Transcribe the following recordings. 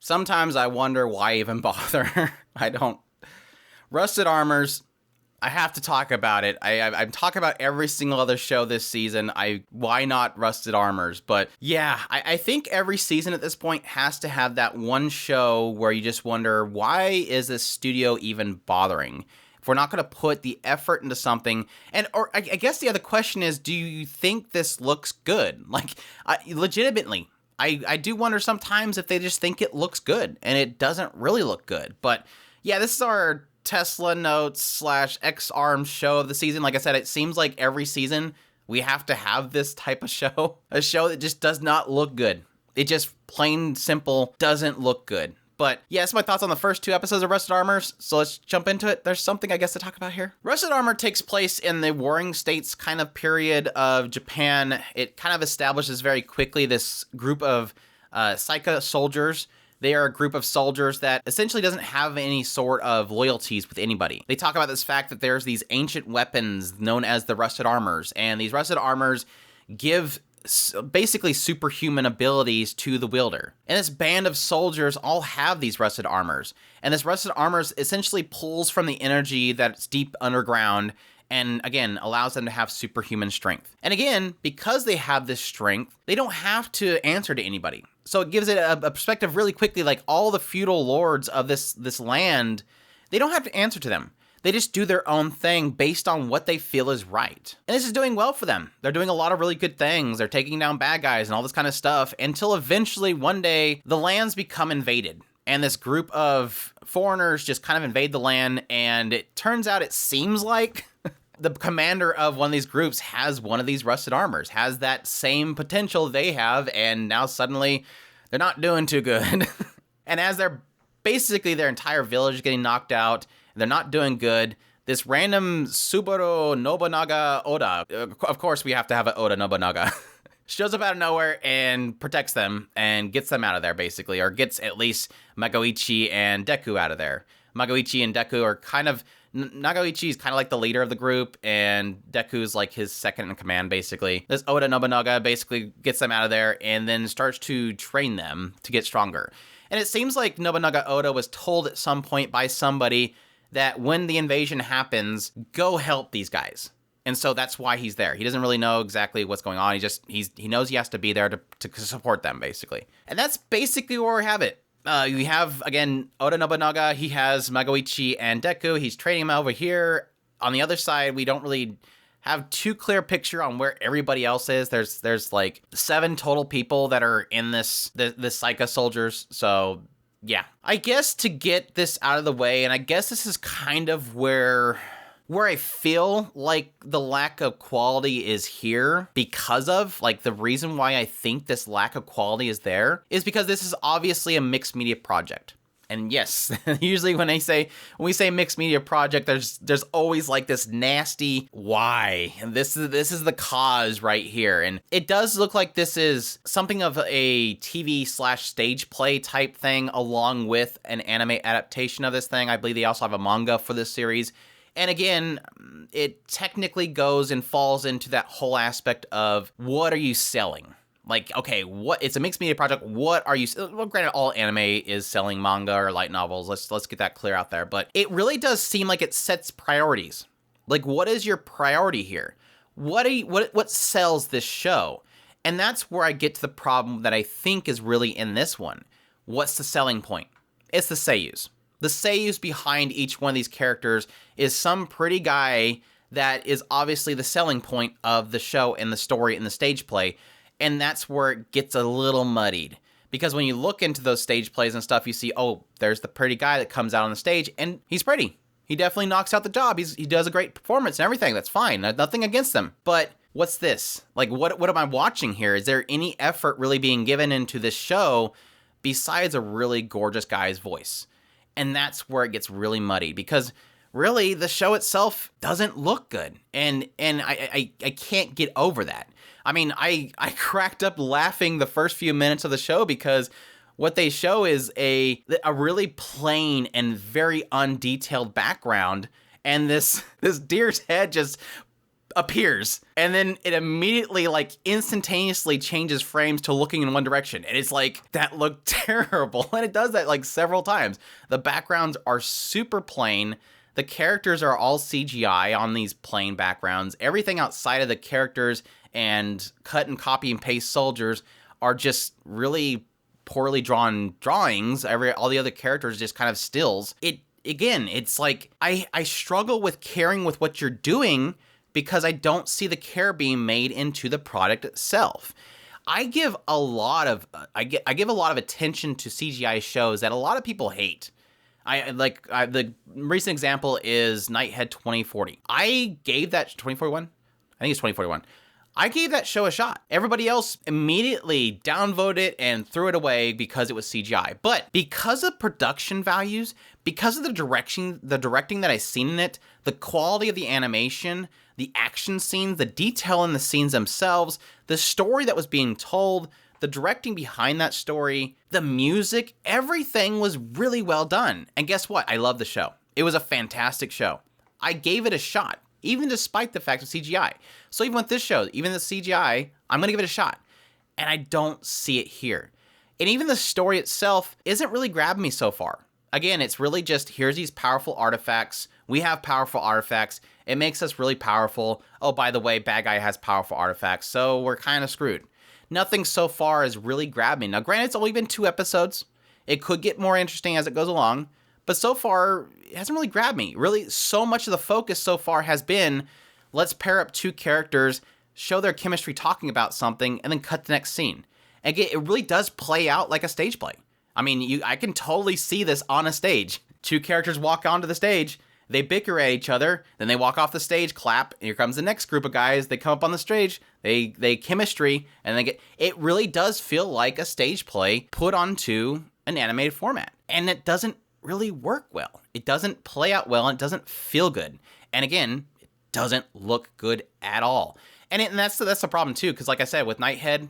Sometimes I wonder why even bother. I don't. Rusted Armors, I have to talk about it. I'm talking about every single other show this season. Why not Rusted Armors? But yeah, I think every season at this point has to have that one show where you just wonder, why is this studio even bothering? If we're not going to put the effort into something, or I guess the other question is, do you think this looks good? Like, legitimately, I do wonder sometimes if they just think it looks good, and it doesn't really look good. But yeah, this is our Tesla Notes / X-Arms show of the season. Like I said, it seems like every season we have to have this type of show. A show that just does not look good. It just plain simple doesn't look good. But yeah, that's my thoughts on the first 2 episodes of Rusted Armors, so let's jump into it. There's something, I guess, to talk about here. Rusted Armor takes place in the Warring States kind of period of Japan. It kind of establishes very quickly this group of Psycha soldiers. They are a group of soldiers that essentially doesn't have any sort of loyalties with anybody. They talk about this fact that there's these ancient weapons known as the Rusted Armors, and these Rusted Armors give basically superhuman abilities to the wielder. And this band of soldiers all have these Rusted Armors, and this Rusted Armors essentially pulls from the energy that's deep underground and, again, allows them to have superhuman strength. And again, because they have this strength, they don't have to answer to anybody. So it gives it a perspective really quickly, like all the feudal lords of this land, they don't have to answer to them. They just do their own thing based on what they feel is right. And this is doing well for them. They're doing a lot of really good things. They're taking down bad guys and all this kind of stuff until eventually one day the lands become invaded. And this group of foreigners just kind of invade the land, and it turns out, it seems like the commander of one of these groups has one of these Rusted Armors, has that same potential they have, and now suddenly they're not doing too good. And as they're basically their entire village is getting knocked out, they're not doing good, this random Subaru Nobunaga Oda, of course we have to have an Oda Nobunaga, shows up out of nowhere and protects them and gets them out of there, basically, or gets at least Magoichi and Deku out of there. Magoichi and Deku are kind of, Nagaoichi is kind of like the leader of the group, and Deku's like his second in command, basically. This Oda Nobunaga basically gets them out of there and then starts to train them to get stronger. And it seems like Nobunaga Oda was told at some point by somebody that when the invasion happens, go help these guys. And so that's why he's there. He doesn't really know exactly what's going on. He knows he has to be there to support them, basically. And that's basically where we have it. We have, again, Oda Nobunaga. He has Magoichi and Deku. He's training them over here. On the other side, we don't really have too clear picture on where everybody else is. There's like 7 total people that are in this Psycha soldiers. So yeah, I guess to get this out of the way, and I guess this is kind of where I feel like the lack of quality is here because of, like, the reason why I think this lack of quality is there is because this is obviously a mixed media project. And yes, usually when we say mixed media project, there's always like this nasty why. And this is the cause right here. And it does look like this is something of a TV/stage play type thing along with an anime adaptation of this thing. I believe they also have a manga for this series. And again, it technically goes and falls into that whole aspect of what are you selling? Like, okay, it's a mixed media project. What are you? Well, granted, all anime is selling manga or light novels. Let's get that clear out there. But it really does seem like it sets priorities. Like, what is your priority here? What sells this show? And that's where I get to the problem that I think is really in this one. What's the selling point? It's the seiyus. The seiyus behind each one of these characters is some pretty guy that is obviously the selling point of the show and the story and the stage play. And that's where it gets a little muddied. Because when you look into those stage plays and stuff, you see, oh, there's the pretty guy that comes out on the stage, and he's pretty. He definitely knocks out the job. He does a great performance and everything. That's fine. Nothing against him. But what's this? Like, what am I watching here? Is there any effort really being given into this show besides a really gorgeous guy's voice? And that's where it gets really muddy. Because really, the show itself doesn't look good. And I can't get over that. I mean, I cracked up laughing the first few minutes of the show because what they show is a really plain and very undetailed background, and this deer's head just appears, and then it immediately, like, instantaneously changes frames to looking in one direction, and it's like, that looked terrible. And it does that like several times. The backgrounds are super plain. The characters are all CGI on these plain backgrounds. Everything outside of the characters and cut and copy and paste soldiers are just really poorly drawn drawings. All the other characters just kind of stills. It's like, I struggle with caring with what you're doing because I don't see the care being made into the product itself. I give a lot of attention to CGI shows that a lot of people hate. The recent example is Nighthead 2040. I gave that 2041. I think it's 2041. I gave that show a shot. Everybody else immediately downvoted it and threw it away because it was CGI. But because of production values, because of the directing that I seen in it, the quality of the animation, the action scenes, the detail in the scenes themselves, the story that was being told, the directing behind that story, the music, everything was really well done. And guess what? I love the show. It was a fantastic show. I gave it a shot, even despite the fact of CGI. So even with this show, even the CGI, I'm going to give it a shot. And I don't see it here. And even the story itself isn't really grabbing me so far. Again, it's really just, here's these powerful artifacts. We have powerful artifacts. It makes us really powerful. Oh, by the way, bad guy has powerful artifacts, so we're kind of screwed. Nothing so far has really grabbed me. Now, granted, it's only been 2 episodes. It could get more interesting as it goes along. But so far, it hasn't really grabbed me. Really, so much of the focus so far has been, let's pair up 2 characters, show their chemistry talking about something, and then cut the next scene. Again, it really does play out like a stage play. I mean, I can totally see this on a stage. 2 characters walk onto the stage, they bicker at each other, then they walk off the stage, clap, and here comes the next group of guys, they come up on the stage, they chemistry, and it really does feel like a stage play put onto an animated format. And it doesn't really work well. It doesn't play out well, and it doesn't feel good. And again, it doesn't look good at all. And that's the problem too, because like I said, with Nighthead,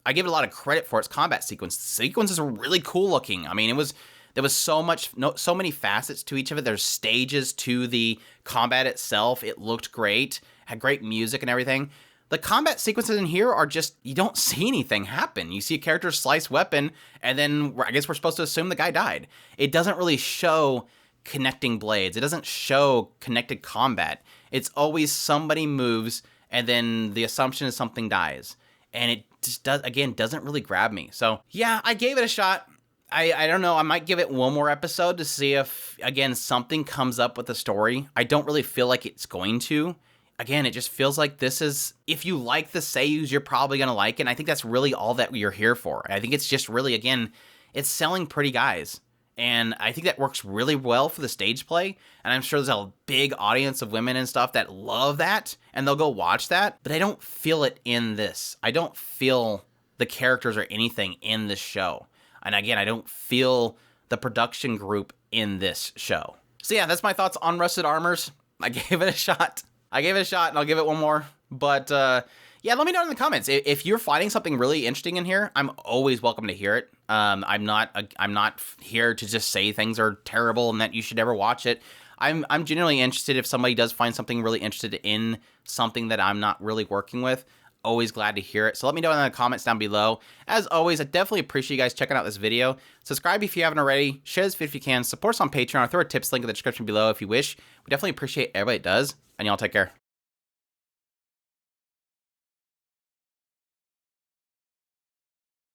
I give it a lot of credit for its combat sequence. The sequences were really cool looking. I mean, there was so many facets to each of it. There's stages to the combat itself. It looked great, had great music and everything. The combat sequences in here are just, you don't see anything happen. You see a character slice weapon, and then I guess we're supposed to assume the guy died. It doesn't really show connecting blades. It doesn't show connected combat. It's always somebody moves, and then the assumption is something dies. And it just doesn't really grab me. So yeah, I gave it a shot. I don't know, I might give it one more episode to see if, again, something comes up with the story. I don't really feel like it's going to. Again, it just feels like this is, if you like the seiyus, you're probably going to like it. And I think that's really all that you're here for. I think it's just really, again, it's selling pretty guys. And I think that works really well for the stage play. And I'm sure there's a big audience of women and stuff that love that, and they'll go watch that. But I don't feel it in this. I don't feel the characters or anything in this show. And again, I don't feel the production group in this show. So yeah, that's my thoughts on Rusted Armors. I gave it a shot. And I'll give it one more. But yeah, let me know in the comments. If you're finding something really interesting in here, I'm always welcome to hear it. I'm not here to just say things are terrible and that you should never watch it. I'm genuinely interested if somebody does find something really interested in something that I'm not really working with. Always glad to hear it. So let me know in the comments down below. As always, I definitely appreciate you guys checking out this video. Subscribe if you haven't already. Share this video if you can. Support us on Patreon. Or throw a tips link in the description below if you wish. We definitely appreciate everybody that does. And y'all take care.